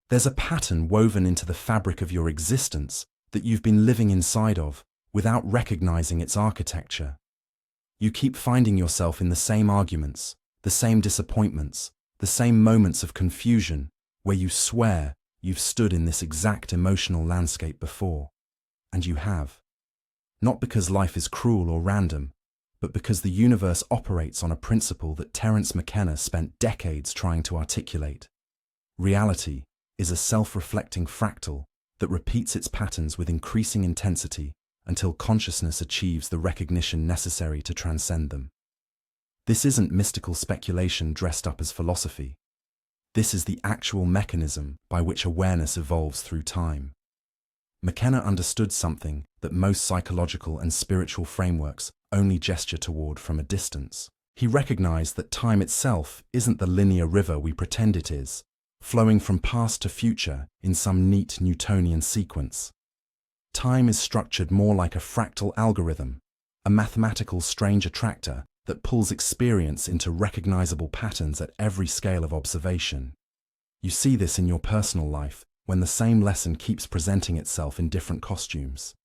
There's a pattern woven into the fabric of your existence that you've been living inside of without recognizing its architecture. You keep finding yourself in the same arguments, the same disappointments, the same moments of confusion where you swear you've stood in this exact emotional landscape before. And you have. Not because life is cruel or random, but because the universe operates on a principle that Terence McKenna spent decades trying to articulate. Reality is a self-reflecting fractal that repeats its patterns with increasing intensity until consciousness achieves the recognition necessary to transcend them. This isn't mystical speculation dressed up as philosophy. This is the actual mechanism by which awareness evolves through time. McKenna understood something that most psychological and spiritual frameworks only gesture toward from a distance. He recognized that time itself isn't the linear river we pretend it is, flowing from past to future in some neat Newtonian sequence. Time is structured more like a fractal algorithm, a mathematical strange attractor that pulls experience into recognizable patterns at every scale of observation. You see this in your personal life when the same lesson keeps presenting itself in different costumes.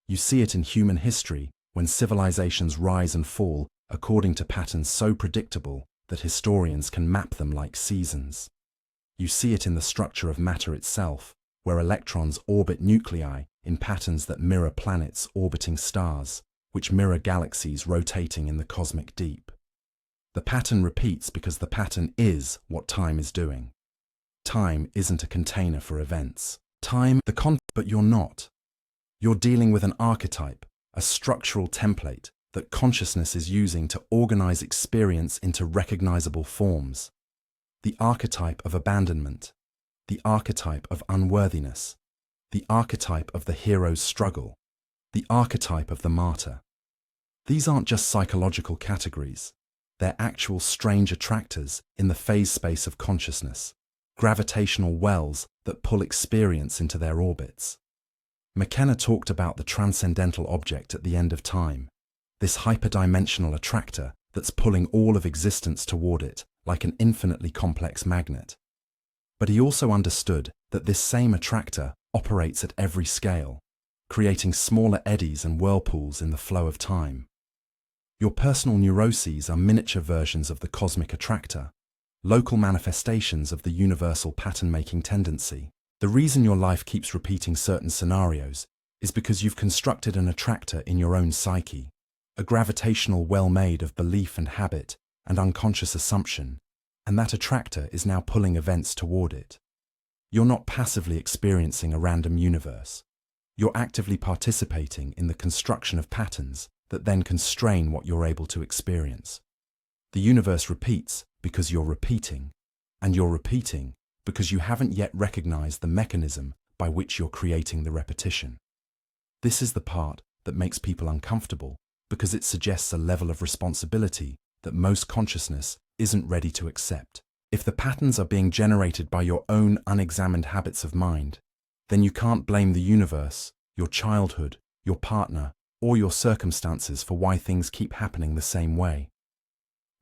You see it in human history when civilizations rise and fall according to patterns so predictable that historians can map them like seasons. You see it in the structure of matter itself, where electrons orbit nuclei in patterns that mirror planets orbiting stars, which mirror galaxies rotating in the cosmic deep. The pattern repeats because the pattern is what time is doing. Time isn't a container for events. Time, but you're not. You're dealing with an archetype, a structural template that consciousness is using to organize experience into recognizable forms. The archetype of abandonment, the archetype of unworthiness, the archetype of the hero's struggle, the archetype of the martyr. These aren't just psychological categories. They're actual strange attractors in the phase space of consciousness, gravitational wells that pull experience into their orbits. McKenna talked about the transcendental object at the end of time, this hyperdimensional attractor that's pulling all of existence toward it like an infinitely complex magnet. But he also understood that this same attractor operates at every scale, creating smaller eddies and whirlpools in the flow of time. Your personal neuroses are miniature versions of the cosmic attractor, local manifestations of the universal pattern-making tendency. The reason your life keeps repeating certain scenarios is because you've constructed an attractor in your own psyche, a gravitational well made of belief and habit and unconscious assumption, and that attractor is now pulling events toward it. You're not passively experiencing a random universe. You're actively participating in the construction of patterns that then constrain what you're able to experience. The universe repeats because you're repeating, and you're repeating because you haven't yet recognized the mechanism by which you're creating the repetition. This is the part that makes people uncomfortable because it suggests a level of responsibility that most consciousness isn't ready to accept. If the patterns are being generated by your own unexamined habits of mind, then you can't blame the universe, your childhood, your partner, or your circumstances for why things keep happening the same way.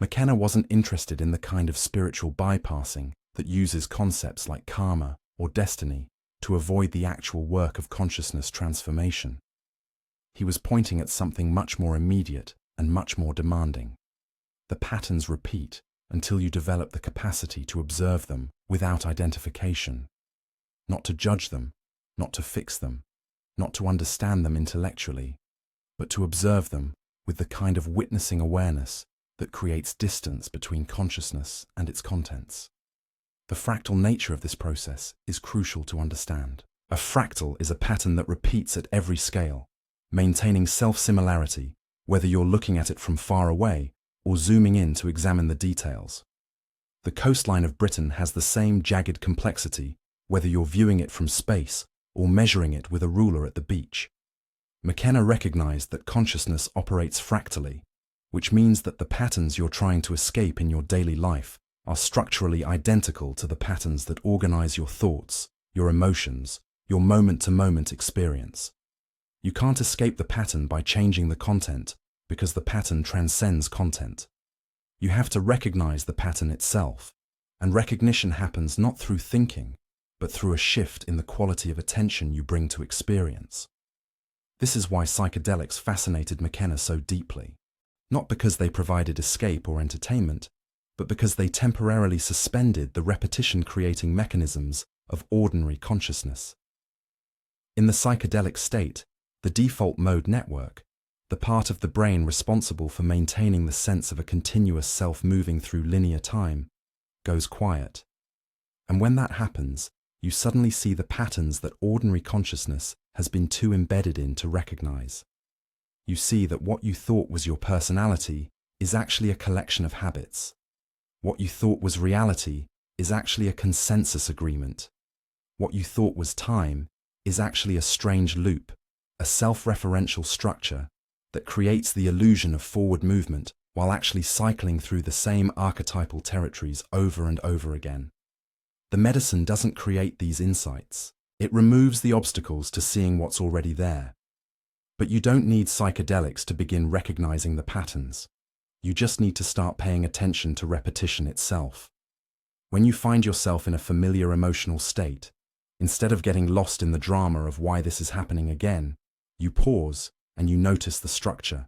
McKenna wasn't interested in the kind of spiritual bypassing that uses concepts like karma or destiny to avoid the actual work of consciousness transformation. He was pointing at something much more immediate and much more demanding. The patterns repeat until you develop the capacity to observe them without identification, not to judge them, not to fix them, not to understand them intellectually, but to observe them with the kind of witnessing awareness that creates distance between consciousness and its contents. The fractal nature of this process is crucial to understand. A fractal is a pattern that repeats at every scale, maintaining self-similarity, whether you're looking at it from far away or zooming in to examine the details. The coastline of Britain has the same jagged complexity, whether you're viewing it from space or measuring it with a ruler at the beach. McKenna recognized that consciousness operates fractally, which means that the patterns you're trying to escape in your daily life are structurally identical to the patterns that organize your thoughts, your emotions, your moment-to-moment experience. You can't escape the pattern by changing the content because the pattern transcends content. You have to recognize the pattern itself, and recognition happens not through thinking, but through a shift in the quality of attention you bring to experience. This is why psychedelics fascinated McKenna so deeply. Not because they provided escape or entertainment, but because they temporarily suspended the repetition-creating mechanisms of ordinary consciousness. In the psychedelic state, the default mode network, the part of the brain responsible for maintaining the sense of a continuous self moving through linear time, goes quiet. And when that happens, you suddenly see the patterns that ordinary consciousness has been too embedded in to recognize. You see that what you thought was your personality is actually a collection of habits. What you thought was reality is actually a consensus agreement. What you thought was time is actually a strange loop, a self-referential structure that creates the illusion of forward movement while actually cycling through the same archetypal territories over and over again. The medicine doesn't create these insights. It removes the obstacles to seeing what's already there. But you don't need psychedelics to begin recognizing the patterns. You just need to start paying attention to repetition itself. When you find yourself in a familiar emotional state, instead of getting lost in the drama of why this is happening again, you pause and you notice the structure.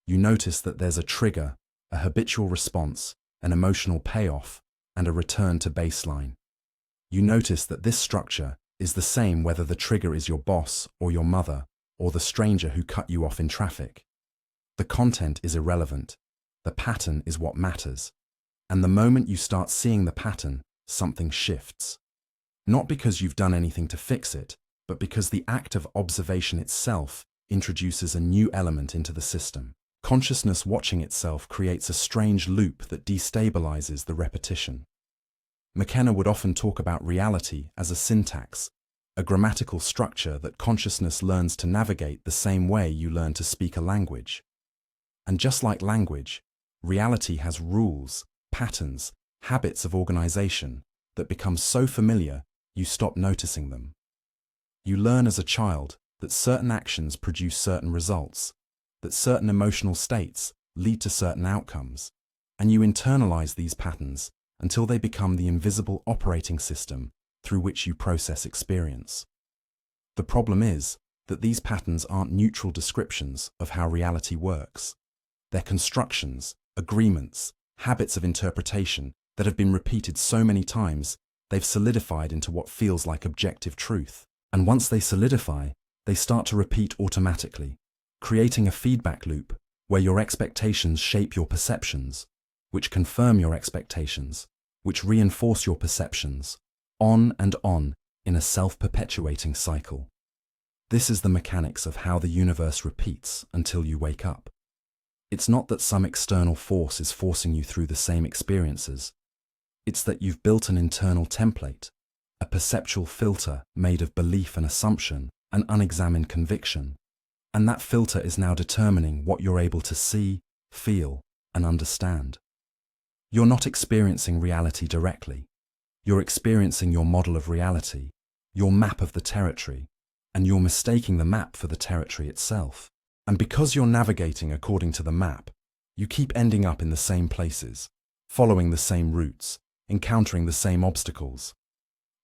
You notice that there's a trigger, a habitual response, an emotional payoff, and a return to baseline. You notice that this structure is the same whether the trigger is your boss or your mother or the stranger who cut you off in traffic. The content is irrelevant. The pattern is what matters. And the moment you start seeing the pattern, something shifts. Not because you've done anything to fix it, but because the act of observation itself introduces a new element into the system. Consciousness watching itself creates a strange loop that destabilizes the repetition. McKenna would often talk about reality as a syntax, a grammatical structure that consciousness learns to navigate the same way you learn to speak a language. And just like language, reality has rules, patterns, habits of organization that become so familiar you stop noticing them. You learn as a child that certain actions produce certain results, that certain emotional states lead to certain outcomes, and you internalize these patterns until they become the invisible operating system through which you process experience. The problem is that these patterns aren't neutral descriptions of how reality works. They're constructions, agreements, habits of interpretation that have been repeated so many times they've solidified into what feels like objective truth. And once they solidify, they start to repeat automatically, creating a feedback loop where your expectations shape your perceptions, which confirm your expectations, which reinforce your perceptions, on and on in a self-perpetuating cycle. This is the mechanics of how the universe repeats until you wake up. It's not that some external force is forcing you through the same experiences. It's that you've built an internal template, a perceptual filter made of belief and assumption and unexamined conviction. And that filter is now determining what you're able to see, feel, and understand. You're not experiencing reality directly. You're experiencing your model of reality, your map of the territory, and you're mistaking the map for the territory itself. And because you're navigating according to the map, you keep ending up in the same places, following the same routes, encountering the same obstacles.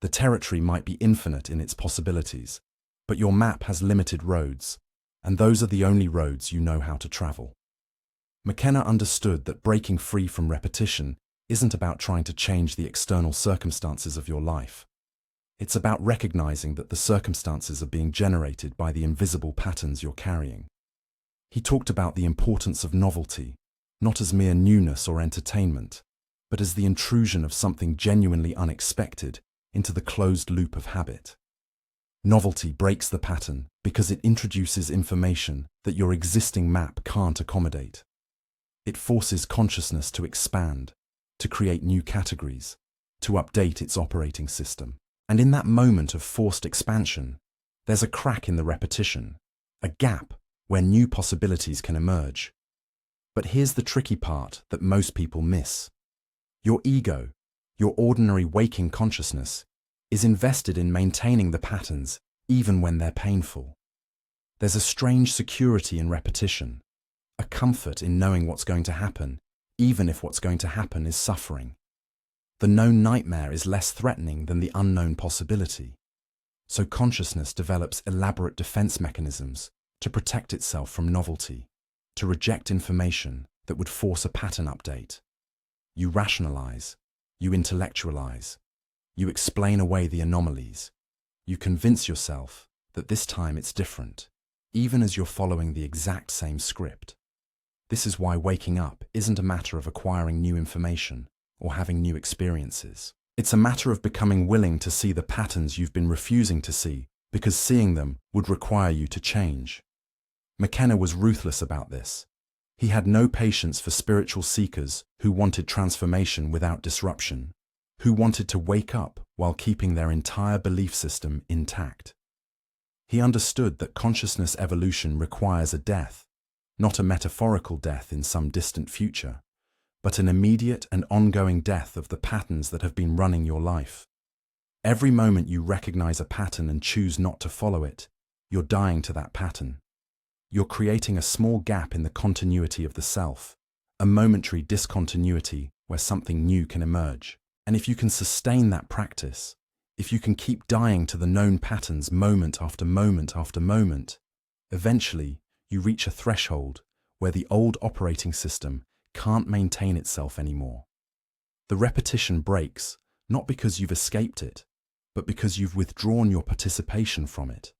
The territory might be infinite in its possibilities, but your map has limited roads, and those are the only roads you know how to travel. McKenna understood that breaking free from repetition isn't about trying to change the external circumstances of your life. It's about recognizing that the circumstances are being generated by the invisible patterns you're carrying. He talked about the importance of novelty, not as mere newness or entertainment, but as the intrusion of something genuinely unexpected into the closed loop of habit. Novelty breaks the pattern because it introduces information that your existing map can't accommodate. It forces consciousness to expand, to create new categories, to update its operating system. And in that moment of forced expansion, there's a crack in the repetition, a gap where new possibilities can emerge. But here's the tricky part that most people miss. Your ego, your ordinary waking consciousness, is invested in maintaining the patterns even when they're painful. There's a strange security in repetition, a comfort in knowing what's going to happen, even if what's going to happen is suffering. The known nightmare is less threatening than the unknown possibility. So consciousness develops elaborate defense mechanisms to protect itself from novelty, to reject information that would force a pattern update. You rationalize, you intellectualize, you explain away the anomalies. You convince yourself that this time it's different, even as you're following the exact same script. This is why waking up isn't a matter of acquiring new information or having new experiences. It's a matter of becoming willing to see the patterns you've been refusing to see, because seeing them would require you to change. McKenna was ruthless about this. He had no patience for spiritual seekers who wanted transformation without disruption, who wanted to wake up while keeping their entire belief system intact. He understood that consciousness evolution requires a death, not a metaphorical death in some distant future, but an immediate and ongoing death of the patterns that have been running your life. Every moment you recognize a pattern and choose not to follow it, you're dying to that pattern. You're creating a small gap in the continuity of the self, a momentary discontinuity where something new can emerge. And if you can sustain that practice, if you can keep dying to the known patterns moment after moment after moment, eventually you reach a threshold where the old operating system can't maintain itself anymore. The repetition breaks, not because you've escaped it, but because you've withdrawn your participation from it.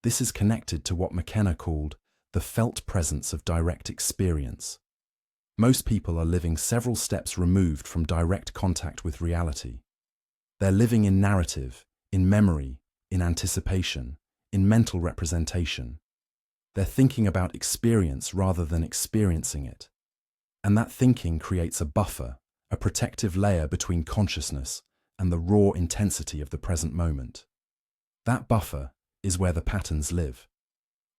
This is connected to what McKenna called the felt presence of direct experience. Most people are living several steps removed from direct contact with reality. They're living in narrative, in memory, in anticipation, in mental representation. They're thinking about experience rather than experiencing it. And that thinking creates a buffer, a protective layer between consciousness and the raw intensity of the present moment. That buffer is where the patterns live.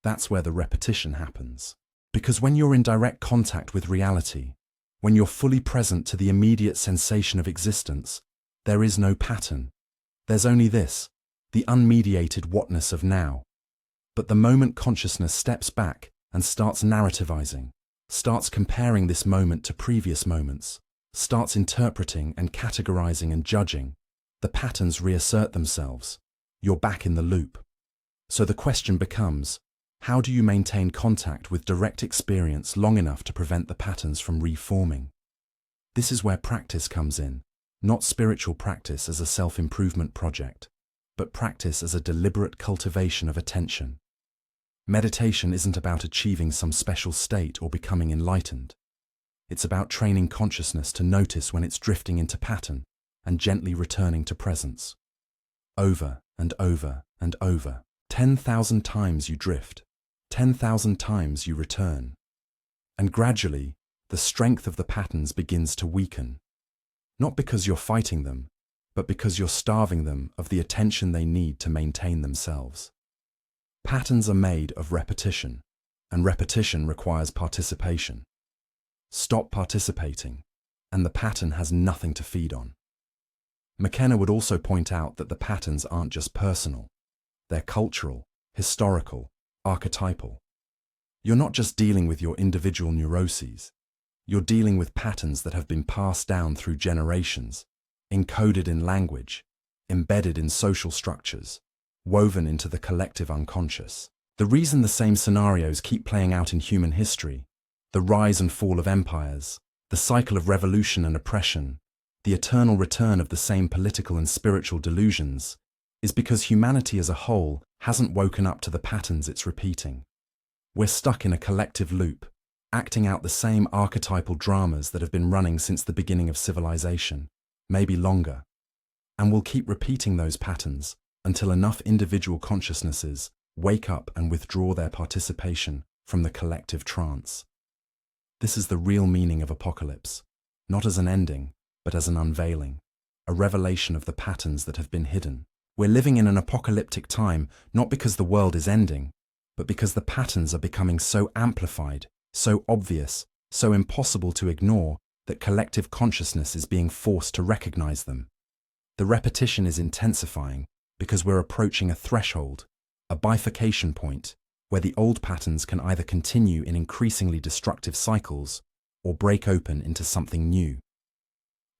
That's where the repetition happens. Because when you're in direct contact with reality, when you're fully present to the immediate sensation of existence, there is no pattern. There's only this, the unmediated whatness of now. But the moment consciousness steps back and starts narrativizing, starts comparing this moment to previous moments, starts interpreting and categorizing and judging, the patterns reassert themselves. You're back in the loop. So the question becomes, how do you maintain contact with direct experience long enough to prevent the patterns from reforming? This is where practice comes in, not spiritual practice as a self-improvement project, but practice as a deliberate cultivation of attention. Meditation isn't about achieving some special state or becoming enlightened. It's about training consciousness to notice when it's drifting into pattern and gently returning to presence. Over and over and over, 10,000 times you drift. 10,000 times you return. And gradually, the strength of the patterns begins to weaken. Not because you're fighting them, but because you're starving them of the attention they need to maintain themselves. Patterns are made of repetition, and repetition requires participation. Stop participating, and the pattern has nothing to feed on. McKenna would also point out that the patterns aren't just personal. They're cultural, historical, archetypal. You're not just dealing with your individual neuroses. You're dealing with patterns that have been passed down through generations, encoded in language, embedded in social structures, woven into the collective unconscious. The reason the same scenarios keep playing out in human history, the rise and fall of empires, the cycle of revolution and oppression, the eternal return of the same political and spiritual delusions, is because humanity as a whole hasn't woken up to the patterns it's repeating. We're stuck in a collective loop, acting out the same archetypal dramas that have been running since the beginning of civilization, maybe longer. And we'll keep repeating those patterns until enough individual consciousnesses wake up and withdraw their participation from the collective trance. This is the real meaning of apocalypse, not as an ending, but as an unveiling, a revelation of the patterns that have been hidden. We're living in an apocalyptic time, not because the world is ending, but because the patterns are becoming so amplified, so obvious, so impossible to ignore that collective consciousness is being forced to recognize them. The repetition is intensifying because we're approaching a threshold, a bifurcation point, where the old patterns can either continue in increasingly destructive cycles or break open into something new.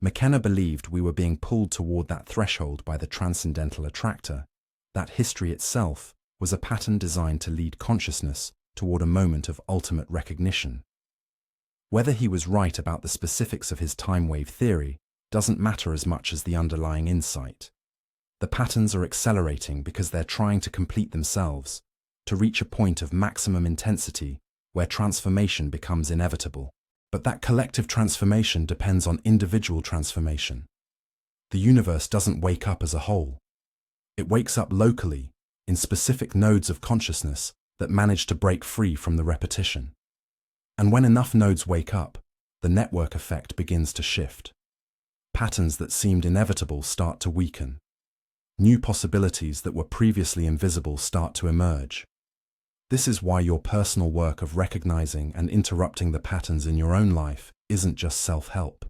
McKenna believed we were being pulled toward that threshold by the transcendental attractor. That history itself was a pattern designed to lead consciousness toward a moment of ultimate recognition. Whether he was right about the specifics of his time wave theory doesn't matter as much as the underlying insight. The patterns are accelerating because they're trying to complete themselves, to reach a point of maximum intensity where transformation becomes inevitable. But that collective transformation depends on individual transformation. The universe doesn't wake up as a whole. It wakes up locally, in specific nodes of consciousness that manage to break free from the repetition. And when enough nodes wake up, the network effect begins to shift. Patterns that seemed inevitable start to weaken. New possibilities that were previously invisible start to emerge. This is why your personal work of recognizing and interrupting the patterns in your own life isn't just self-help.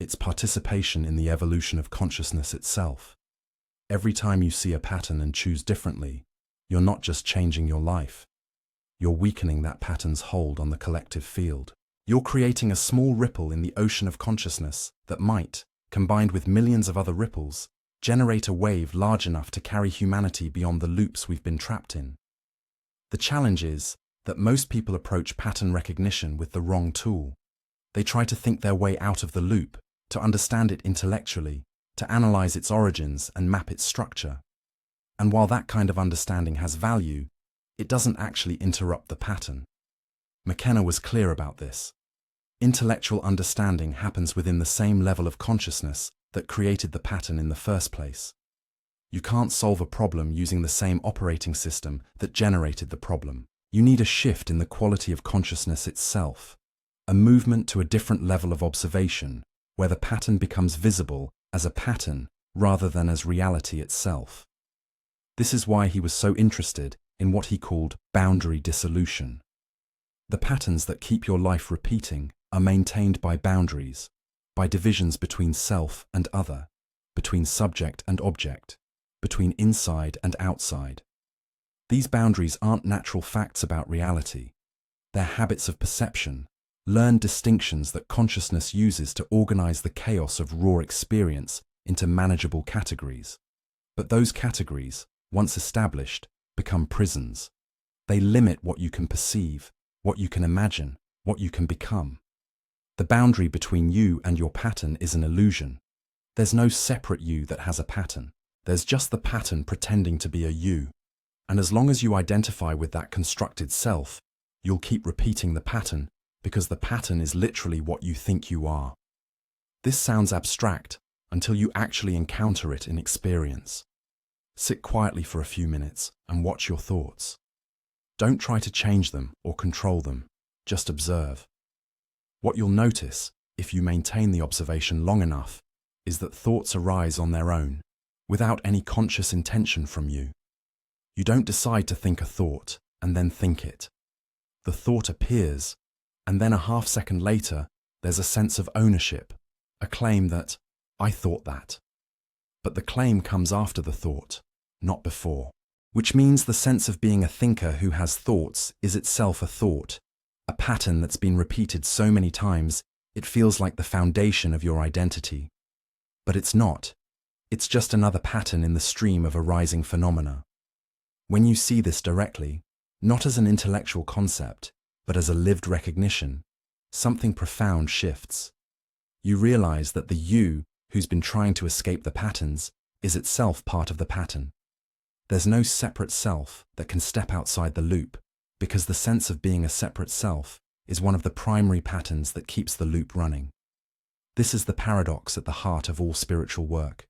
It's participation in the evolution of consciousness itself. Every time you see a pattern and choose differently, you're not just changing your life. You're weakening that pattern's hold on the collective field. You're creating a small ripple in the ocean of consciousness that might, combined with millions of other ripples, generate a wave large enough to carry humanity beyond the loops we've been trapped in. The challenge is that most people approach pattern recognition with the wrong tool. They try to think their way out of the loop, to understand it intellectually, to analyze its origins and map its structure. And while that kind of understanding has value, it doesn't actually interrupt the pattern. McKenna was clear about this. Intellectual understanding happens within the same level of consciousness that created the pattern in the first place. You can't solve a problem using the same operating system that generated the problem. You need a shift in the quality of consciousness itself, a movement to a different level of observation, where the pattern becomes visible as a pattern rather than as reality itself. This is why he was so interested in what he called boundary dissolution. The patterns that keep your life repeating are maintained by boundaries, by divisions between self and other, between subject and object, between inside and outside. These boundaries aren't natural facts about reality. They're habits of perception, learned distinctions that consciousness uses to organize the chaos of raw experience into manageable categories. But those categories, once established, become prisons. They limit what you can perceive, what you can imagine, what you can become. The boundary between you and your pattern is an illusion. There's no separate you that has a pattern. There's just the pattern pretending to be a you. And as long as you identify with that constructed self, you'll keep repeating the pattern because the pattern is literally what you think you are. This sounds abstract until you actually encounter it in experience. Sit quietly for a few minutes and watch your thoughts. Don't try to change them or control them, just observe. What you'll notice, if you maintain the observation long enough, is that thoughts arise on their own, without any conscious intention from you. You don't decide to think a thought and then think it. The thought appears, and then a half-second later, there's a sense of ownership, a claim that, I thought that. But the claim comes after the thought, not before. Which means the sense of being a thinker who has thoughts is itself a thought, a pattern that's been repeated so many times it feels like the foundation of your identity. But it's not. It's just another pattern in the stream of arising phenomena. When you see this directly, not as an intellectual concept, but as a lived recognition, something profound shifts. You realize that the you who's been trying to escape the patterns is itself part of the pattern. There's no separate self that can step outside the loop, because the sense of being a separate self is one of the primary patterns that keeps the loop running. This is the paradox at the heart of all spiritual work.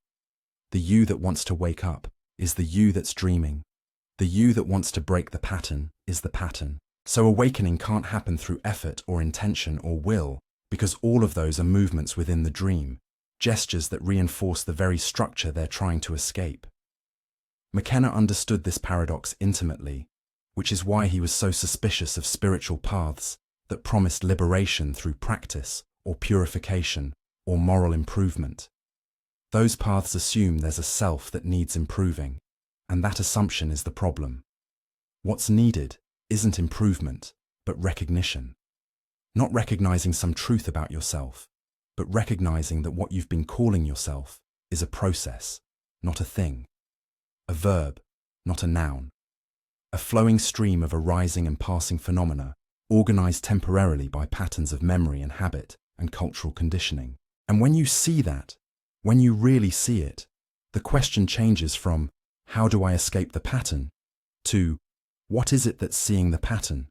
The you that wants to wake up is the you that's dreaming. The you that wants to break the pattern is the pattern. So awakening can't happen through effort or intention or will, because all of those are movements within the dream, gestures that reinforce the very structure they're trying to escape. McKenna understood this paradox intimately, which is why he was so suspicious of spiritual paths that promised liberation through practice or purification or moral improvement. Those paths assume there's a self that needs improving, and that assumption is the problem. What's needed isn't improvement, but recognition. Not recognizing some truth about yourself, but recognizing that what you've been calling yourself is a process, not a thing, a verb, not a noun, a flowing stream of arising and passing phenomena organized temporarily by patterns of memory and habit and cultural conditioning. And when you see that, when you really see it, the question changes from, how do I escape the pattern, to, what is it that's seeing the pattern?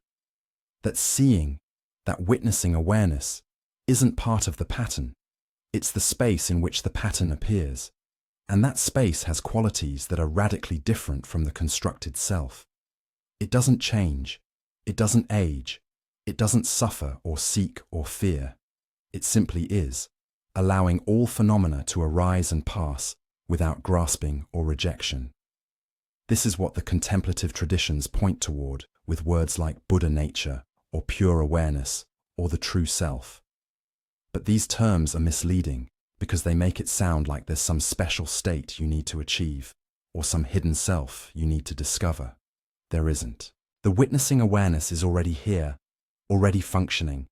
That seeing, that witnessing awareness, isn't part of the pattern. It's the space in which the pattern appears. And that space has qualities that are radically different from the constructed self. It doesn't change. It doesn't age. It doesn't suffer or seek or fear. It simply is, allowing all phenomena to arise and pass without grasping or rejection. This is what the contemplative traditions point toward with words like Buddha nature or pure awareness or the true self. But these terms are misleading because they make it sound like there's some special state you need to achieve or some hidden self you need to discover. There isn't. The witnessing awareness is already here, already functioning,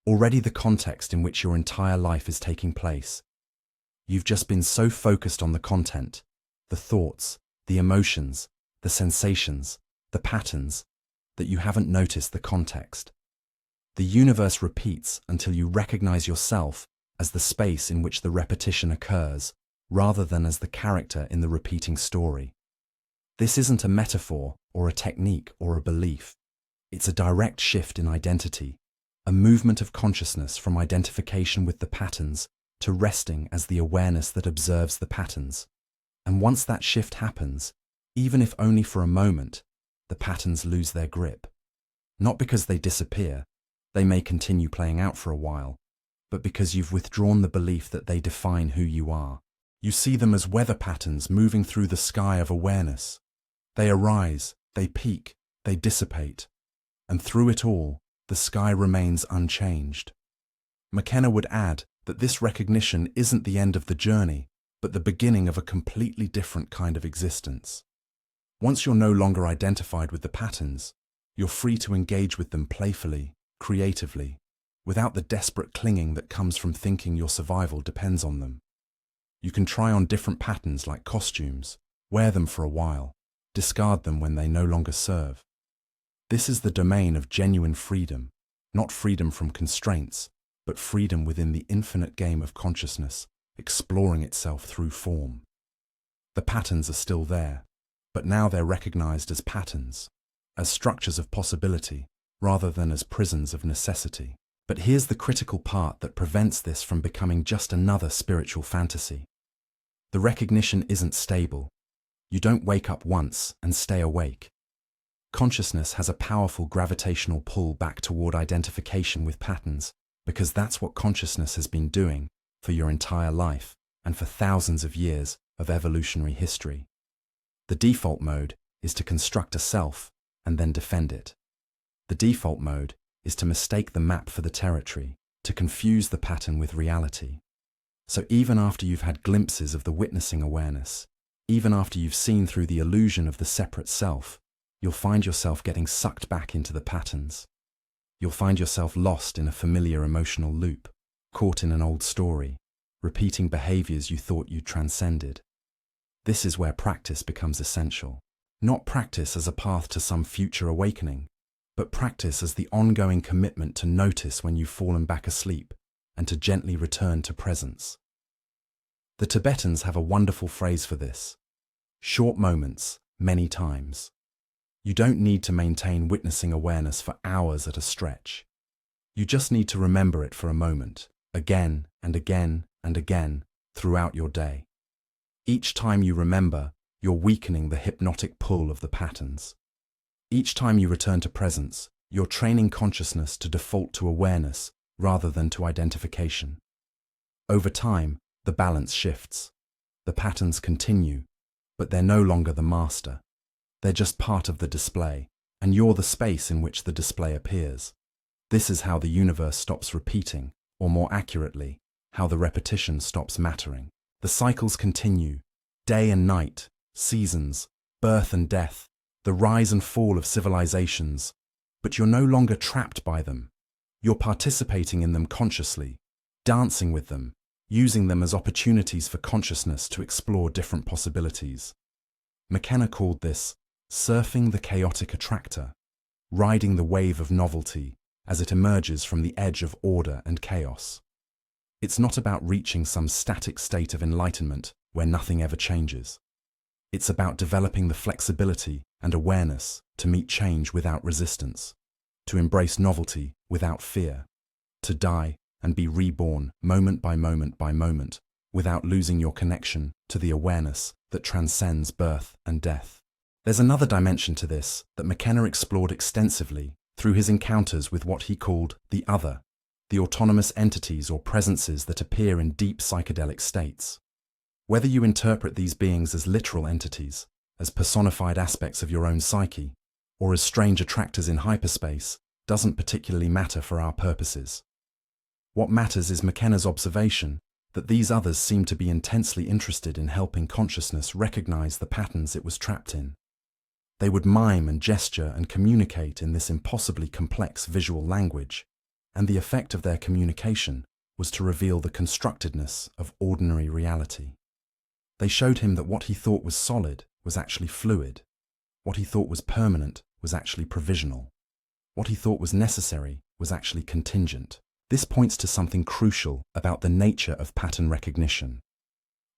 already the context in which your entire life is taking place. You've just been so focused on the content, the thoughts, the emotions, the sensations, the patterns, that you haven't noticed the context. The universe repeats until you recognize yourself as the space in which the repetition occurs, rather than as the character in the repeating story. This isn't a metaphor or a technique or a belief. It's a direct shift in identity, a movement of consciousness from identification with the patterns to resting as the awareness that observes the patterns. And once that shift happens, even if only for a moment, the patterns lose their grip. Not because they disappear, they may continue playing out for a while, but because you've withdrawn the belief that they define who you are. You see them as weather patterns moving through the sky of awareness. They arise, they peak, they dissipate, and through it all, the sky remains unchanged. McKenna would add that this recognition isn't the end of the journey, but the beginning of a completely different kind of existence. Once you're no longer identified with the patterns, you're free to engage with them playfully, creatively, without the desperate clinging that comes from thinking your survival depends on them. You can try on different patterns like costumes, wear them for a while, discard them when they no longer serve. This is the domain of genuine freedom, not freedom from constraints, but freedom within the infinite game of consciousness, exploring itself through form. The patterns are still there, but now they're recognized as patterns, as structures of possibility, rather than as prisons of necessity. But here's the critical part that prevents this from becoming just another spiritual fantasy. The recognition isn't stable. You don't wake up once and stay awake. Consciousness has a powerful gravitational pull back toward identification with patterns, because that's what consciousness has been doing for your entire life and for thousands of years of evolutionary history. The default mode is to construct a self and then defend it. The default mode is to mistake the map for the territory, to confuse the pattern with reality. So even after you've had glimpses of the witnessing awareness, even after you've seen through the illusion of the separate self, you'll find yourself getting sucked back into the patterns. You'll find yourself lost in a familiar emotional loop, caught in an old story, repeating behaviors you thought you'd transcended. This is where practice becomes essential. Not practice as a path to some future awakening, but practice as the ongoing commitment to notice when you've fallen back asleep and to gently return to presence. The Tibetans have a wonderful phrase for this: short moments, many times. You don't need to maintain witnessing awareness for hours at a stretch. You just need to remember it for a moment, again and again and again, throughout your day. Each time you remember, you're weakening the hypnotic pull of the patterns. Each time you return to presence, you're training consciousness to default to awareness rather than to identification. Over time, the balance shifts. The patterns continue, but they're no longer the master. They're just part of the display, and you're the space in which the display appears. This is how the universe stops repeating, or more accurately, how the repetition stops mattering. The cycles continue, day and night, seasons, birth and death, the rise and fall of civilizations, but you're no longer trapped by them. You're participating in them consciously, dancing with them, using them as opportunities for consciousness to explore different possibilities. McKenna called this surfing the chaotic attractor, riding the wave of novelty as it emerges from the edge of order and chaos. It's not about reaching some static state of enlightenment where nothing ever changes. It's about developing the flexibility and awareness to meet change without resistance, to embrace novelty without fear, to die and be reborn moment by moment by moment without losing your connection to the awareness that transcends birth and death. There's another dimension to this that McKenna explored extensively through his encounters with what he called the other, the autonomous entities or presences that appear in deep psychedelic states. Whether you interpret these beings as literal entities, as personified aspects of your own psyche, or as strange attractors in hyperspace, doesn't particularly matter for our purposes. What matters is McKenna's observation that these others seem to be intensely interested in helping consciousness recognize the patterns it was trapped in. They would mime and gesture and communicate in this impossibly complex visual language, and the effect of their communication was to reveal the constructedness of ordinary reality. They showed him that what he thought was solid was actually fluid. What he thought was permanent was actually provisional. What he thought was necessary was actually contingent. This points to something crucial about the nature of pattern recognition.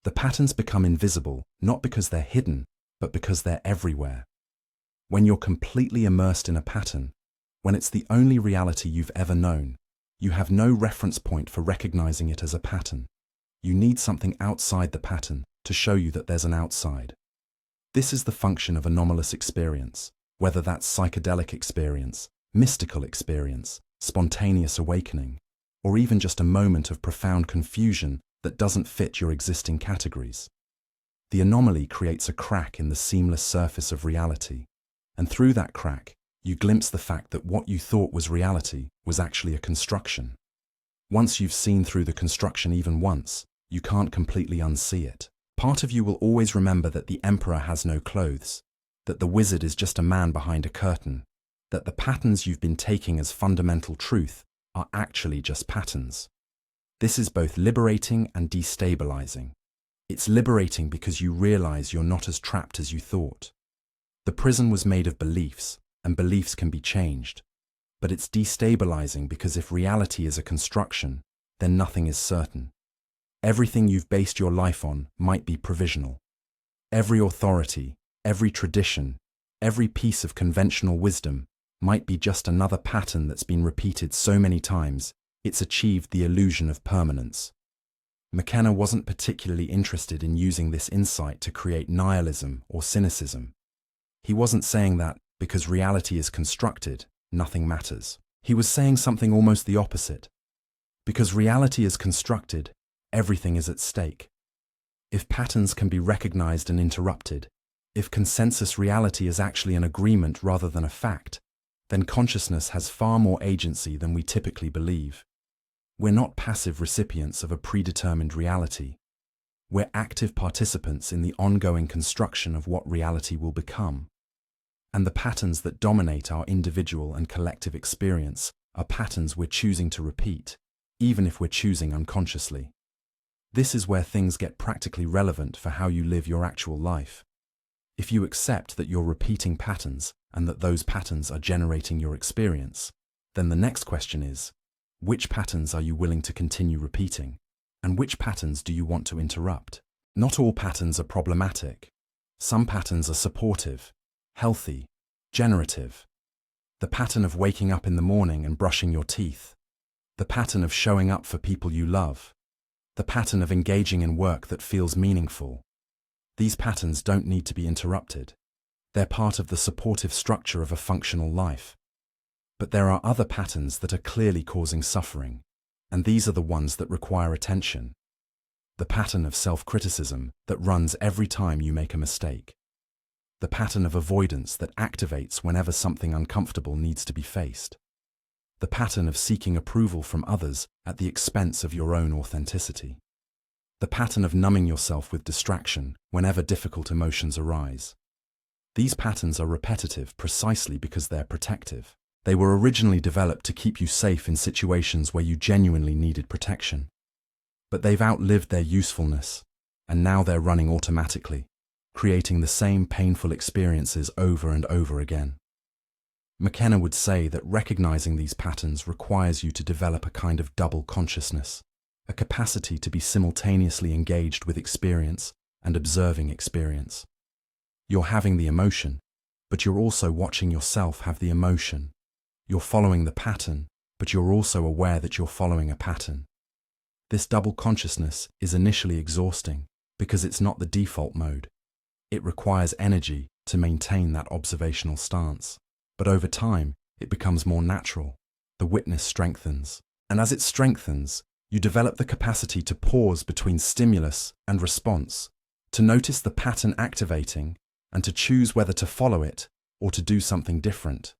The patterns become invisible not because they're hidden, but because they're everywhere. When you're completely immersed in a pattern, when it's the only reality you've ever known, you have no reference point for recognizing it as a pattern. You need something outside the pattern to show you that there's an outside. This is the function of anomalous experience, whether that's psychedelic experience, mystical experience, spontaneous awakening, or even just a moment of profound confusion that doesn't fit your existing categories. The anomaly creates a crack in the seamless surface of reality, and through that crack, you glimpse the fact that what you thought was reality was actually a construction. Once you've seen through the construction even once, you can't completely unsee it. Part of you will always remember that the emperor has no clothes, that the wizard is just a man behind a curtain, that the patterns you've been taking as fundamental truth are actually just patterns. This is both liberating and destabilizing. It's liberating because you realize you're not as trapped as you thought. The prison was made of beliefs, and beliefs can be changed. But it's destabilizing because if reality is a construction, then nothing is certain. Everything you've based your life on might be provisional. Every authority, every tradition, every piece of conventional wisdom might be just another pattern that's been repeated so many times, it's achieved the illusion of permanence. McKenna wasn't particularly interested in using this insight to create nihilism or cynicism. He wasn't saying that, because reality is constructed, nothing matters. He was saying something almost the opposite. Because reality is constructed, everything is at stake. If patterns can be recognized and interrupted, if consensus reality is actually an agreement rather than a fact, then consciousness has far more agency than we typically believe. We're not passive recipients of a predetermined reality. We're active participants in the ongoing construction of what reality will become. And the patterns that dominate our individual and collective experience are patterns we're choosing to repeat, even if we're choosing unconsciously. This is where things get practically relevant for how you live your actual life. If you accept that you're repeating patterns and that those patterns are generating your experience, then the next question is, which patterns are you willing to continue repeating? And which patterns do you want to interrupt? Not all patterns are problematic. Some patterns are supportive, healthy, generative. The pattern of waking up in the morning and brushing your teeth. The pattern of showing up for people you love. The pattern of engaging in work that feels meaningful. These patterns don't need to be interrupted. They're part of the supportive structure of a functional life. But there are other patterns that are clearly causing suffering, and these are the ones that require attention. The pattern of self-criticism that runs every time you make a mistake. The pattern of avoidance that activates whenever something uncomfortable needs to be faced. The pattern of seeking approval from others at the expense of your own authenticity. The pattern of numbing yourself with distraction whenever difficult emotions arise. These patterns are repetitive precisely because they're protective. They were originally developed to keep you safe in situations where you genuinely needed protection. But they've outlived their usefulness, and now they're running automatically, creating the same painful experiences over and over again. McKenna would say that recognizing these patterns requires you to develop a kind of double consciousness, a capacity to be simultaneously engaged with experience and observing experience. You're having the emotion, but you're also watching yourself have the emotion. You're following the pattern, but you're also aware that you're following a pattern. This double consciousness is initially exhausting because it's not the default mode. It requires energy to maintain that observational stance. But over time, it becomes more natural. The witness strengthens. And as it strengthens, you develop the capacity to pause between stimulus and response, to notice the pattern activating, and to choose whether to follow it or to do something different.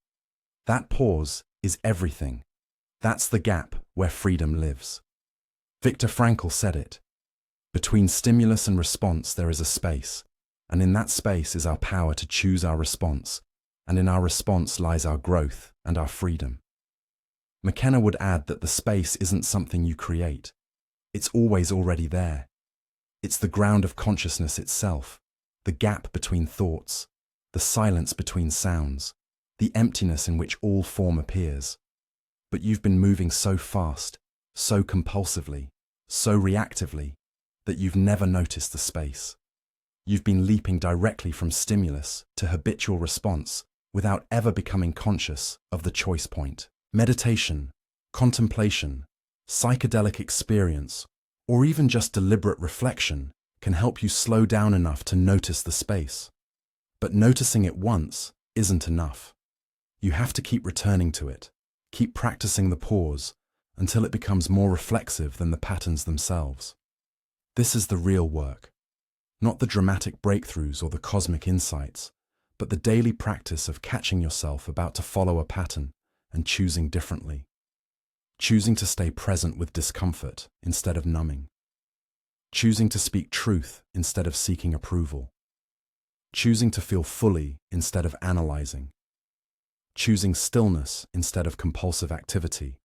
That pause is everything. That's the gap where freedom lives. Viktor Frankl said it. Between stimulus and response there is a space, and in that space is our power to choose our response, and in our response lies our growth and our freedom. McKenna would add that the space isn't something you create. It's always already there. It's the ground of consciousness itself, the gap between thoughts, the silence between sounds, the emptiness in which all form appears. But you've been moving so fast, so compulsively, so reactively, that you've never noticed the space. You've been leaping directly from stimulus to habitual response without ever becoming conscious of the choice point. Meditation, contemplation, psychedelic experience, or even just deliberate reflection can help you slow down enough to notice the space. But noticing it once isn't enough. You have to keep returning to it, keep practicing the pause until it becomes more reflexive than the patterns themselves. This is the real work, not the dramatic breakthroughs or the cosmic insights, but the daily practice of catching yourself about to follow a pattern and choosing differently. Choosing to stay present with discomfort instead of numbing. Choosing to speak truth instead of seeking approval. Choosing to feel fully instead of analyzing. Choosing stillness instead of compulsive activity.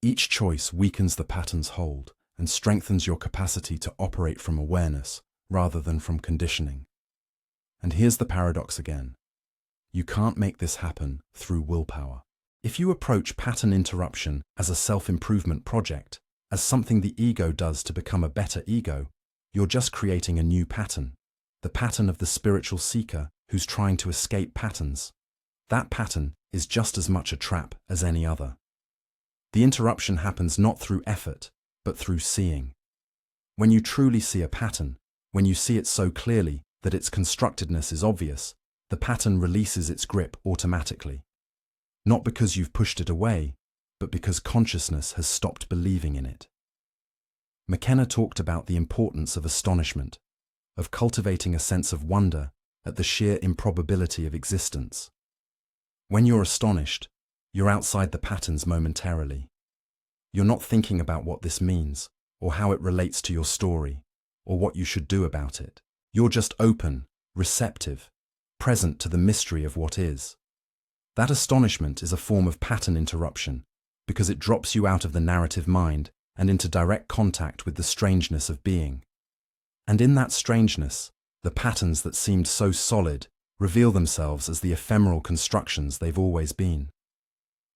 Each choice weakens the pattern's hold and strengthens your capacity to operate from awareness rather than from conditioning. And here's the paradox again. You can't make this happen through willpower. If you approach pattern interruption as a self-improvement project, as something the ego does to become a better ego, you're just creating a new pattern, the pattern of the spiritual seeker who's trying to escape patterns. That pattern is just as much a trap as any other. The interruption happens not through effort, but through seeing. When you truly see a pattern, when you see it so clearly that its constructedness is obvious, the pattern releases its grip automatically. Not because you've pushed it away, but because consciousness has stopped believing in it. McKenna talked about the importance of astonishment, of cultivating a sense of wonder at the sheer improbability of existence. When you're astonished, you're outside the patterns momentarily. You're not thinking about what this means, or how it relates to your story, or what you should do about it. You're just open, receptive, present to the mystery of what is. That astonishment is a form of pattern interruption, because it drops you out of the narrative mind and into direct contact with the strangeness of being. And in that strangeness, the patterns that seemed so solid reveal themselves as the ephemeral constructions they've always been.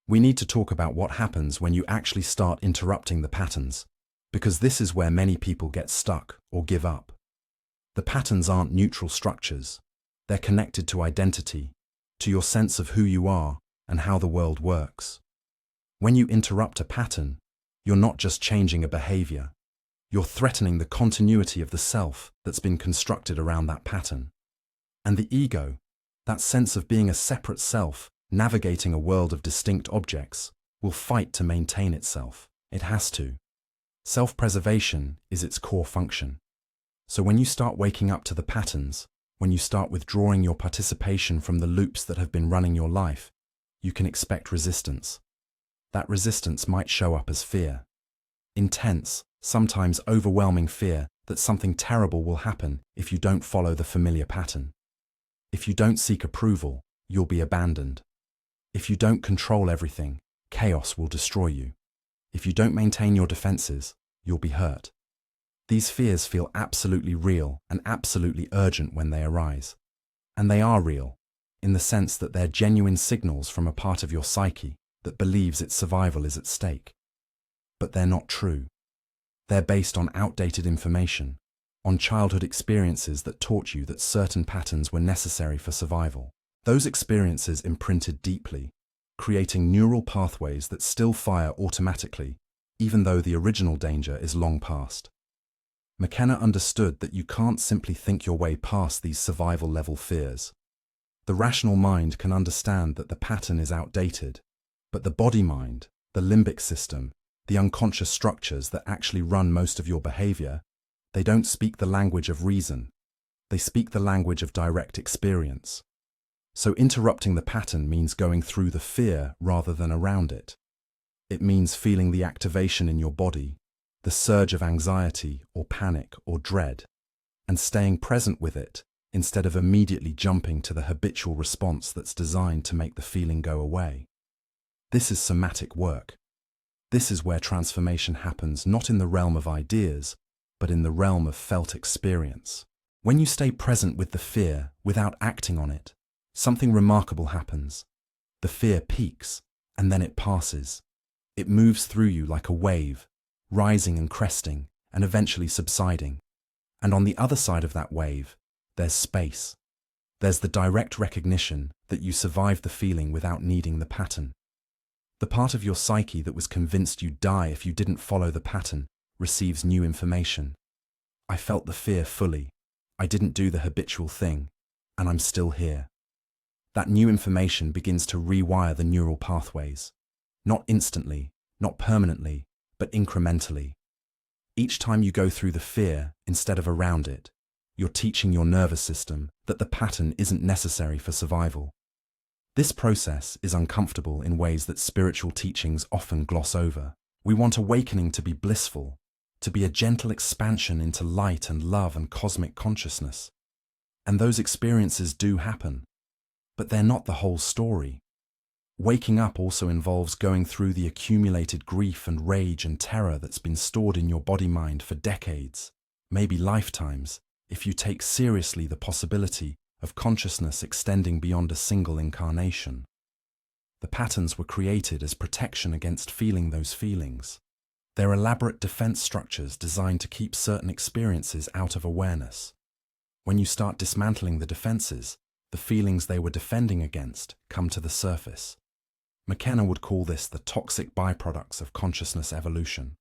We need to talk about what happens when you actually start interrupting the patterns, because this is where many people get stuck or give up. The patterns aren't neutral structures. They're connected to identity, to your sense of who you are and how the world works. When you interrupt a pattern, you're not just changing a behavior. You're threatening the continuity of the self that's been constructed around that pattern. And the ego, that sense of being a separate self, navigating a world of distinct objects, will fight to maintain itself. It has to. Self-preservation is its core function. So when you start waking up to the patterns, when you start withdrawing your participation from the loops that have been running your life, you can expect resistance. That resistance might show up as fear. Intense, sometimes overwhelming fear that something terrible will happen if you don't follow the familiar pattern. If you don't seek approval, you'll be abandoned. If you don't control everything, chaos will destroy you. If you don't maintain your defenses, you'll be hurt. These fears feel absolutely real and absolutely urgent when they arise. And they are real, in the sense that they're genuine signals from a part of your psyche that believes its survival is at stake. But they're not true. They're based on outdated information, on childhood experiences that taught you that certain patterns were necessary for survival. Those experiences imprinted deeply, creating neural pathways that still fire automatically, even though the original danger is long past. McKenna understood that you can't simply think your way past these survival-level fears. The rational mind can understand that the pattern is outdated, but the body-mind, the limbic system, the unconscious structures that actually run most of your behavior, they don't speak the language of reason. They speak the language of direct experience. So interrupting the pattern means going through the fear rather than around it. It means feeling the activation in your body, the surge of anxiety or panic or dread, and staying present with it instead of immediately jumping to the habitual response that's designed to make the feeling go away. This is somatic work. This is where transformation happens not in the realm of ideas, but in the realm of felt experience. When you stay present with the fear without acting on it, something remarkable happens. The fear peaks, and then it passes. It moves through you like a wave, rising and cresting, and eventually subsiding. And on the other side of that wave, there's space. There's the direct recognition that you survived the feeling without needing the pattern. The part of your psyche that was convinced you'd die if you didn't follow the pattern receives new information. I felt the fear fully. I didn't do the habitual thing, and I'm still here. That new information begins to rewire the neural pathways. Not instantly, not permanently, but incrementally. Each time you go through the fear instead of around it, you're teaching your nervous system that the pattern isn't necessary for survival. This process is uncomfortable in ways that spiritual teachings often gloss over. We want awakening to be blissful, to be a gentle expansion into light and love and cosmic consciousness. And those experiences do happen, but they're not the whole story. Waking up also involves going through the accumulated grief and rage and terror that's been stored in your body-mind for decades, maybe lifetimes, if you take seriously the possibility of consciousness extending beyond a single incarnation. The patterns were created as protection against feeling those feelings. They're elaborate defense structures designed to keep certain experiences out of awareness. When you start dismantling the defenses, the feelings they were defending against come to the surface. McKenna would call this the toxic byproducts of consciousness evolution.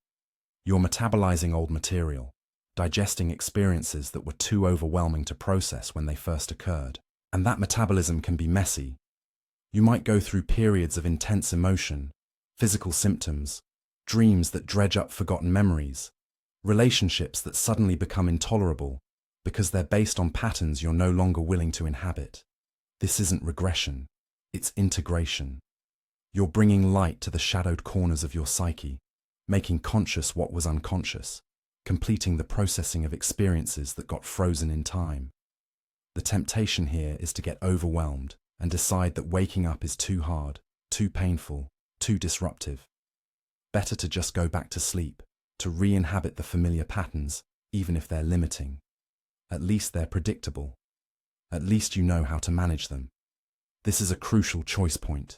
You're metabolizing old material, digesting experiences that were too overwhelming to process when they first occurred. And that metabolism can be messy. You might go through periods of intense emotion, physical symptoms, dreams that dredge up forgotten memories, relationships that suddenly become intolerable because they're based on patterns you're no longer willing to inhabit. This isn't regression, it's integration. You're bringing light to the shadowed corners of your psyche, making conscious what was unconscious, completing the processing of experiences that got frozen in time. The temptation here is to get overwhelmed and decide that waking up is too hard, too painful, too disruptive. Better to just go back to sleep, to re-inhabit the familiar patterns, even if they're limiting. At least they're predictable. At least you know how to manage them. This is a crucial choice point.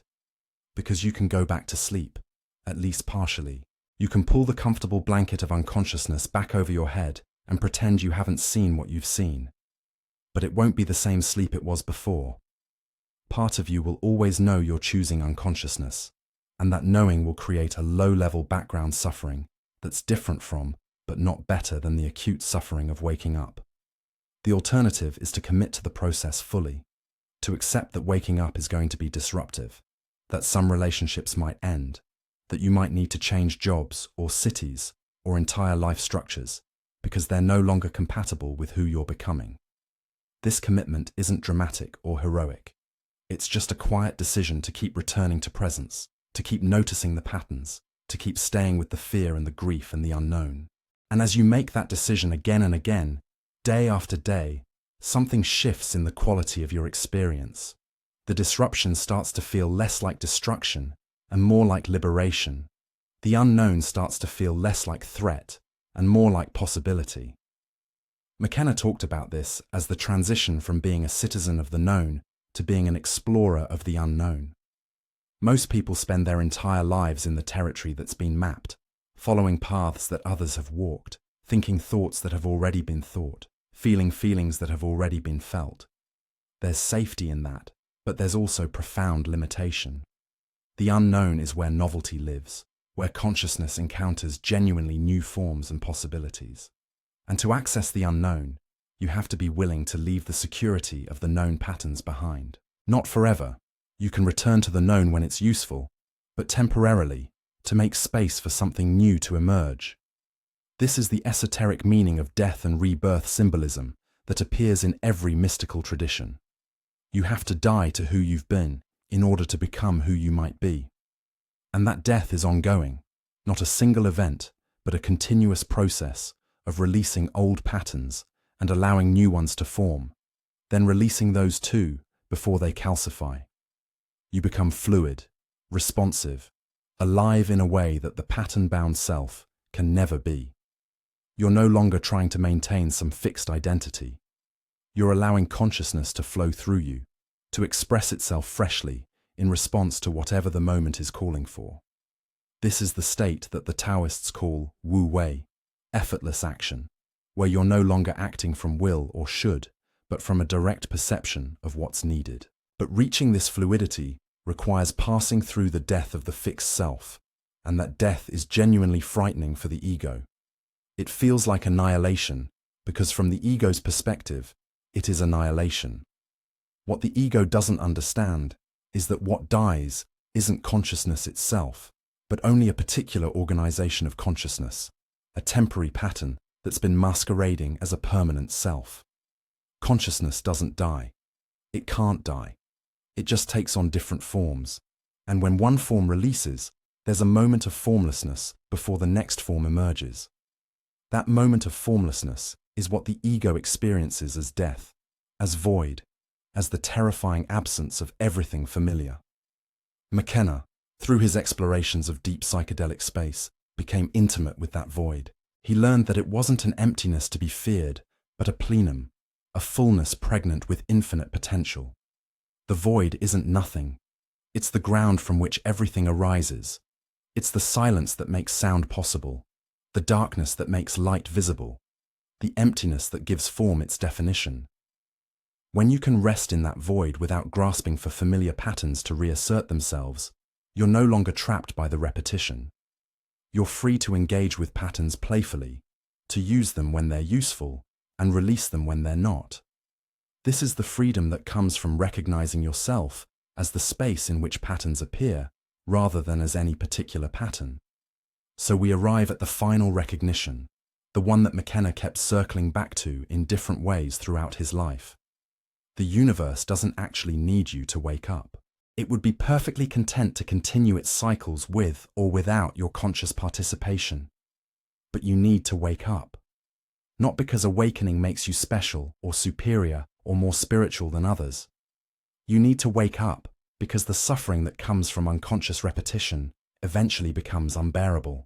Because you can go back to sleep, at least partially. You can pull the comfortable blanket of unconsciousness back over your head and pretend you haven't seen what you've seen. But it won't be the same sleep it was before. Part of you will always know you're choosing unconsciousness, and that knowing will create a low-level background suffering that's different from, but not better than the acute suffering of waking up. The alternative is to commit to the process fully, to accept that waking up is going to be disruptive, that some relationships might end, that you might need to change jobs or cities or entire life structures because they're no longer compatible with who you're becoming. This commitment isn't dramatic or heroic. It's just a quiet decision to keep returning to presence, to keep noticing the patterns, to keep staying with the fear and the grief and the unknown. And as you make that decision again and again, day after day, something shifts in the quality of your experience. The disruption starts to feel less like destruction and more like liberation. The unknown starts to feel less like threat and more like possibility. McKenna talked about this as the transition from being a citizen of the known to being an explorer of the unknown. Most people spend their entire lives in the territory that's been mapped, following paths that others have walked, thinking thoughts that have already been thought, feeling feelings that have already been felt. There's safety in that, but there's also profound limitation. The unknown is where novelty lives, where consciousness encounters genuinely new forms and possibilities. And to access the unknown, you have to be willing to leave the security of the known patterns behind. Not forever. You can return to the known when it's useful, but temporarily, to make space for something new to emerge. This is the esoteric meaning of death and rebirth symbolism that appears in every mystical tradition. You have to die to who you've been in order to become who you might be. And that death is ongoing, not a single event, but a continuous process of releasing old patterns and allowing new ones to form, then releasing those too before they calcify. You become fluid, responsive, alive in a way that the pattern-bound self can never be. You're no longer trying to maintain some fixed identity. You're allowing consciousness to flow through you, to express itself freshly in response to whatever the moment is calling for. This is the state that the Taoists call Wu Wei, effortless action, where you're no longer acting from will or should, but from a direct perception of what's needed. But reaching this fluidity requires passing through the death of the fixed self, and that death is genuinely frightening for the ego. It feels like annihilation, because from the ego's perspective, it is annihilation. What the ego doesn't understand is that what dies isn't consciousness itself, but only a particular organization of consciousness, a temporary pattern that's been masquerading as a permanent self. Consciousness doesn't die. It can't die. It just takes on different forms, and when one form releases, there's a moment of formlessness before the next form emerges. That moment of formlessness is what the ego experiences as death, as void, as the terrifying absence of everything familiar. McKenna, through his explorations of deep psychedelic space, became intimate with that void. He learned that it wasn't an emptiness to be feared, but a plenum, a fullness pregnant with infinite potential. The void isn't nothing. It's the ground from which everything arises. It's the silence that makes sound possible, the darkness that makes light visible, the emptiness that gives form its definition. When you can rest in that void without grasping for familiar patterns to reassert themselves, you're no longer trapped by the repetition. You're free to engage with patterns playfully, to use them when they're useful, and release them when they're not. This is the freedom that comes from recognizing yourself as the space in which patterns appear, rather than as any particular pattern. So we arrive at the final recognition, the one that McKenna kept circling back to in different ways throughout his life. The universe doesn't actually need you to wake up. It would be perfectly content to continue its cycles with or without your conscious participation. But you need to wake up. Not because awakening makes you special or superior or more spiritual than others. You need to wake up because the suffering that comes from unconscious repetition eventually becomes unbearable.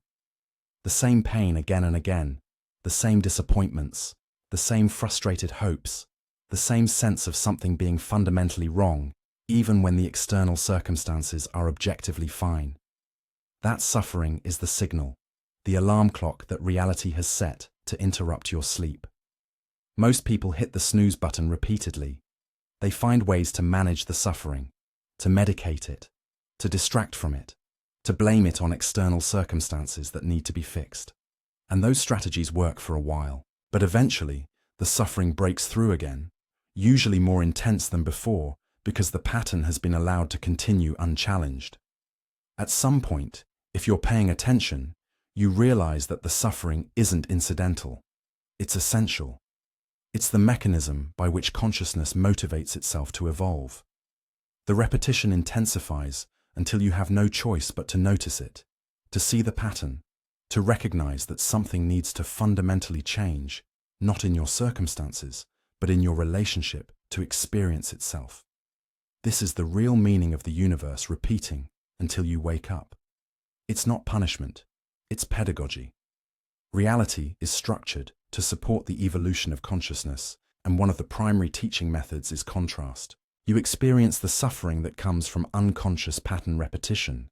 The same pain again and again, the same disappointments, the same frustrated hopes, the same sense of something being fundamentally wrong, even when the external circumstances are objectively fine. That suffering is the signal, the alarm clock that reality has set to interrupt your sleep. Most people hit the snooze button repeatedly. They find ways to manage the suffering, to medicate it, to distract from it, to blame it on external circumstances that need to be fixed. And those strategies work for a while, but eventually the suffering breaks through again, usually more intense than before because the pattern has been allowed to continue unchallenged. At some point, if you're paying attention, you realize that the suffering isn't incidental. It's essential. It's the mechanism by which consciousness motivates itself to evolve. The repetition intensifies until you have no choice but to notice it, to see the pattern, to recognize that something needs to fundamentally change, not in your circumstances, but in your relationship to experience itself. This is the real meaning of the universe repeating until you wake up. It's not punishment, it's pedagogy. Reality is structured to support the evolution of consciousness, and one of the primary teaching methods is contrast. You experience the suffering that comes from unconscious pattern repetition,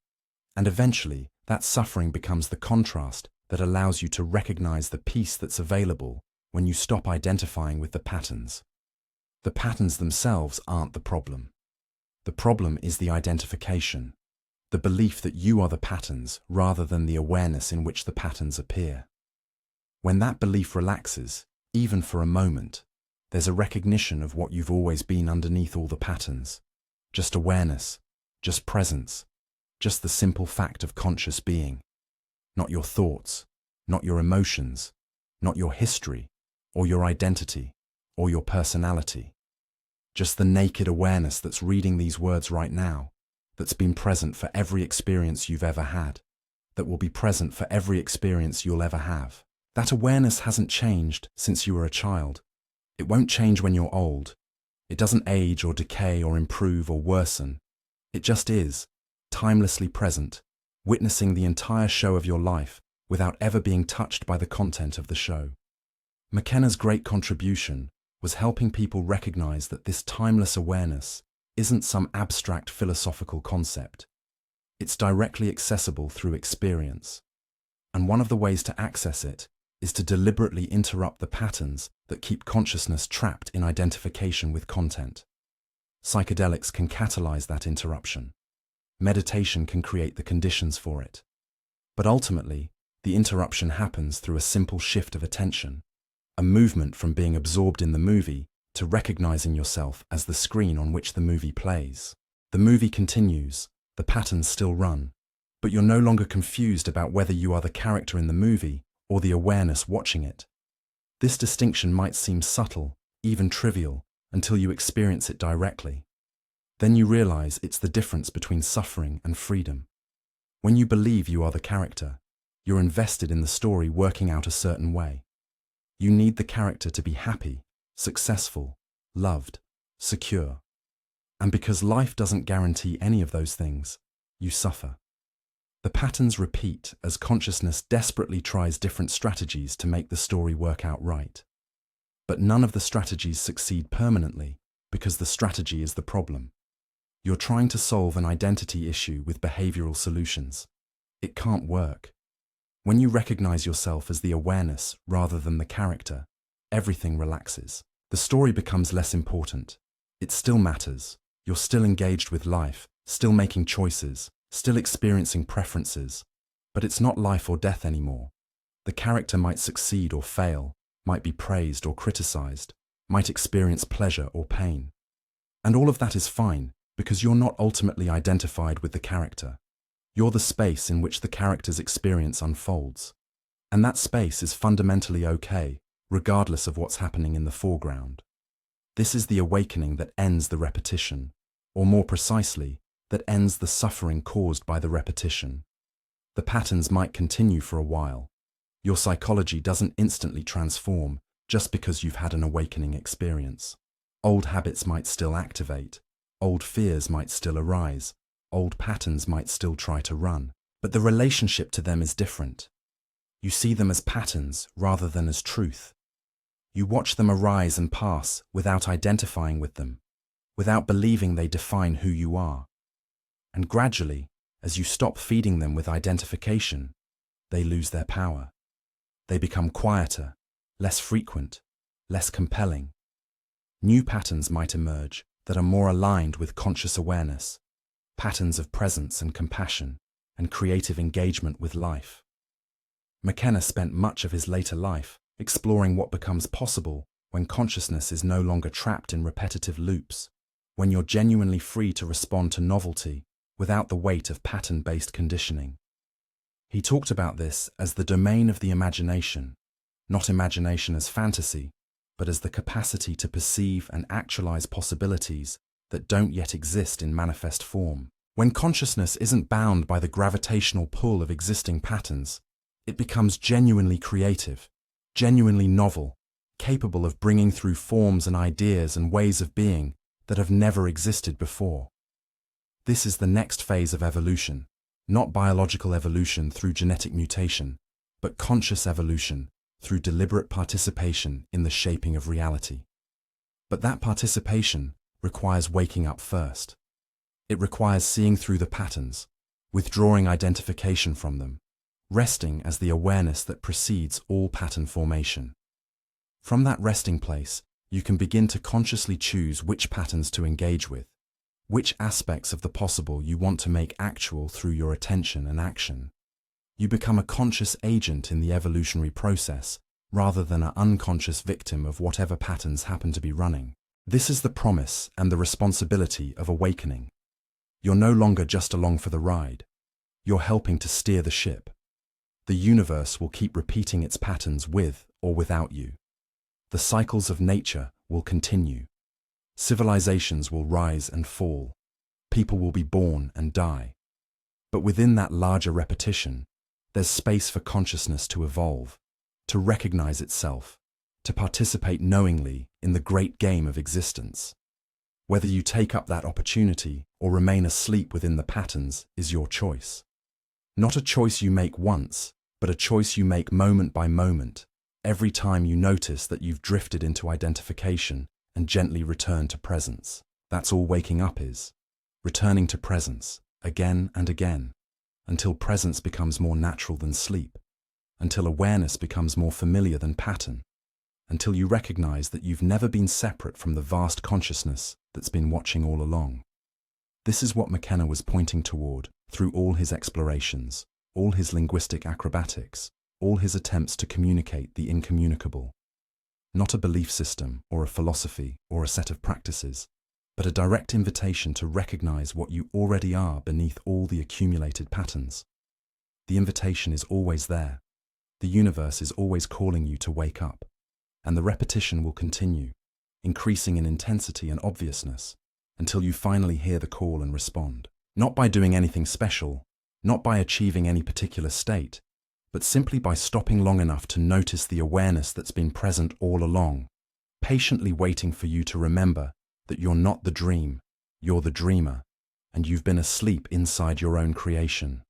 and eventually that suffering becomes the contrast that allows you to recognize the peace that's available when you stop identifying with the patterns. The patterns themselves aren't the problem. The problem is the identification, the belief that you are the patterns rather than the awareness in which the patterns appear. When that belief relaxes, even for a moment, there's a recognition of what you've always been underneath all the patterns. Just awareness, just presence, just the simple fact of conscious being. Not your thoughts, not your emotions, not your history, or your identity, or your personality. Just the naked awareness that's reading these words right now, that's been present for every experience you've ever had, that will be present for every experience you'll ever have. That awareness hasn't changed since you were a child. It won't change when you're old. It doesn't age or decay or improve or worsen. It just is, timelessly present, witnessing the entire show of your life without ever being touched by the content of the show. McKenna's great contribution was helping people recognize that this timeless awareness isn't some abstract philosophical concept. It's directly accessible through experience. And one of the ways to access it is to deliberately interrupt the patterns that keep consciousness trapped in identification with content. Psychedelics can catalyze that interruption. Meditation can create the conditions for it. But ultimately, the interruption happens through a simple shift of attention, a movement from being absorbed in the movie to recognizing yourself as the screen on which the movie plays. The movie continues, the patterns still run, but you're no longer confused about whether you are the character in the movie or the awareness watching it. This distinction might seem subtle, even trivial, until you experience it directly. Then you realize it's the difference between suffering and freedom. When you believe you are the character, you're invested in the story working out a certain way. You need the character to be happy, successful, loved, secure. And because life doesn't guarantee any of those things, you suffer. The patterns repeat as consciousness desperately tries different strategies to make the story work out right. But none of the strategies succeed permanently because the strategy is the problem. You're trying to solve an identity issue with behavioral solutions. It can't work. When you recognize yourself as the awareness rather than the character, everything relaxes. The story becomes less important. It still matters. You're still engaged with life, still making choices, still experiencing preferences, but it's not life or death anymore. The character might succeed or fail, might be praised or criticized, might experience pleasure or pain. And all of that is fine, because you're not ultimately identified with the character. You're the space in which the character's experience unfolds. And that space is fundamentally okay, regardless of what's happening in the foreground. This is the awakening that ends the repetition, or more precisely, that ends the suffering caused by the repetition. The patterns might continue for a while. Your psychology doesn't instantly transform just because you've had an awakening experience. Old habits might still activate, old fears might still arise, old patterns might still try to run, but the relationship to them is different. You see them as patterns rather than as truth. You watch them arise and pass without identifying with them, without believing they define who you are. And gradually, as you stop feeding them with identification, they lose their power. They become quieter, less frequent, less compelling. New patterns might emerge that are more aligned with conscious awareness, patterns of presence and compassion, and creative engagement with life. McKenna spent much of his later life exploring what becomes possible when consciousness is no longer trapped in repetitive loops, when you're genuinely free to respond to novelty without the weight of pattern-based conditioning. He talked about this as the domain of the imagination, not imagination as fantasy, but as the capacity to perceive and actualize possibilities that don't yet exist in manifest form. When consciousness isn't bound by the gravitational pull of existing patterns, it becomes genuinely creative, genuinely novel, capable of bringing through forms and ideas and ways of being that have never existed before. This is the next phase of evolution, not biological evolution through genetic mutation, but conscious evolution through deliberate participation in the shaping of reality. But that participation requires waking up first. It requires seeing through the patterns, withdrawing identification from them, resting as the awareness that precedes all pattern formation. From that resting place, you can begin to consciously choose which patterns to engage with, which aspects of the possible you want to make actual through your attention and action. You become a conscious agent in the evolutionary process, rather than an unconscious victim of whatever patterns happen to be running. This is the promise and the responsibility of awakening. You're no longer just along for the ride. You're helping to steer the ship. The universe will keep repeating its patterns with or without you. The cycles of nature will continue. Civilizations will rise and fall. People will be born and die. But within that larger repetition, there's space for consciousness to evolve, to recognize itself, to participate knowingly in the great game of existence. Whether you take up that opportunity or remain asleep within the patterns is your choice. Not a choice you make once, but a choice you make moment by moment, every time you notice that you've drifted into identification and gently return to presence. That's all waking up is. Returning to presence, again and again, until presence becomes more natural than sleep, until awareness becomes more familiar than pattern, until you recognize that you've never been separate from the vast consciousness that's been watching all along. This is what McKenna was pointing toward through all his explorations, all his linguistic acrobatics, all his attempts to communicate the incommunicable. Not a belief system or a philosophy or a set of practices, but a direct invitation to recognize what you already are beneath all the accumulated patterns. The invitation is always there. The universe is always calling you to wake up, and the repetition will continue, increasing in intensity and obviousness, until you finally hear the call and respond. Not by doing anything special, not by achieving any particular state, but simply by stopping long enough to notice the awareness that's been present all along, patiently waiting for you to remember that you're not the dream, you're the dreamer, and you've been asleep inside your own creation.